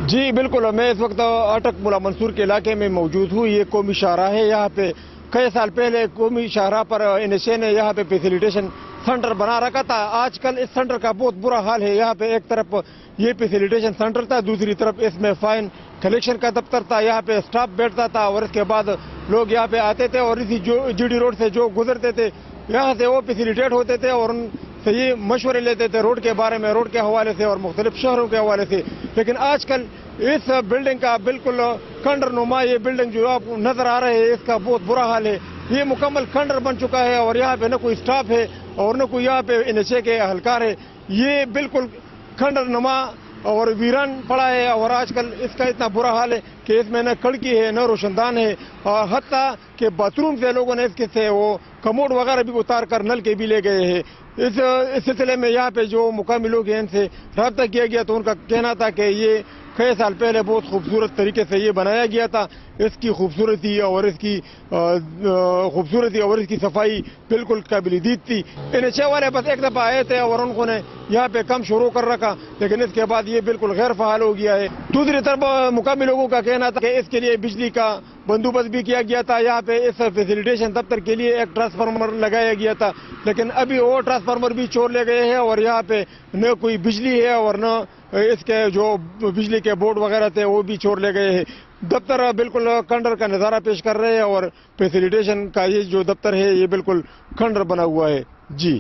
جی بالکل، میں اس وقت اٹک ملا منصور کے علاقے میں موجود ہوں۔ یہ قومی شاہراہ ہے۔ یہاں پہ کئی سال پہلے قومی شاہراہ پر NHA نے یہاں پہ فیسیلیٹیشن سینٹر بنا رکھا تھا۔ آج کل اس سینٹر کا بہت برا حال ہے۔ یہاں پہ ایک طرف یہ فیسیلیٹیشن سینٹر تھا، دوسری طرف اس میں فائن کلیکشن کا دفتر تھا۔ یہاں پہ اسٹاف بیٹھتا تھا اور اس کے بعد لوگ یہاں پہ آتے تھے اور اسی GD روڈ سے جو گزرتے تھے یہاں سے وہ فیسیلیٹیٹ ہوتے تھے اور ان سے یہ مشورے لیتے تھے روڈ کے بارے میں، روڈ کے حوالے سے اور مختلف شہروں کے حوالے سے۔ لیکن آج کل اس بلڈنگ کا بالکل کھنڈر نما یہ بلڈنگ جو آپ نظر آ رہے ہے، اس کا بہت برا حال ہے۔ یہ مکمل کھنڈر بن چکا ہے اور یہاں پہ نہ کوئی اسٹاف ہے اور نہ کوئی یہاں پہ NHA کے اہلکار ہے۔ یہ بالکل کھنڈر نما اور ویران پڑا ہے اور آج کل اس کا اتنا برا حال ہے کہ اس میں نہ کھڑکی ہے نہ روشن دان ہے، اور حتیٰ کہ باتھ روم سے لوگوں نے اس کے سے وہ کموڈ وغیرہ بھی اتار کر نل کے بھی لے گئے ہیں۔ اس سلسلے میں یہاں پہ جو مقامی لوگ ہیں ان سے رابطہ کیا گیا تو ان کا کہنا تھا کہ یہ کئی سال پہلے بہت خوبصورت طریقے سے یہ بنایا گیا تھا۔ اس کی خوبصورتی اور اس کی صفائی بالکل قابل دید تھی۔ NHA والے بس ایک دفعہ آئے تھے اور انہوں نے یہاں پہ کام شروع کر رکھا، لیکن اس کے بعد یہ بالکل غیر فعال ہو گیا ہے۔ دوسری طرف مقامی لوگوں کا کہنا تھا کہ اس کے لیے بجلی کا بندوبست بھی کیا گیا تھا۔ یہاں پہ اس فیسیلیٹیشن دفتر کے لیے ایک ٹرانسفارمر لگایا گیا تھا، لیکن ابھی وہ ٹرانسفارمر بھی چور لے گئے ہیں اور یہاں پہ نہ کوئی بجلی ہے اور نہ اس کے جو بجلی کے بورڈ وغیرہ تھے وہ بھی چور لے گئے ہیں۔ دفتر بالکل کھنڈر کا نظارہ پیش کر رہے ہیں اور فیسیلیٹیشن کا یہ جو دفتر ہے یہ بالکل کھنڈر بنا ہوا ہے۔ جی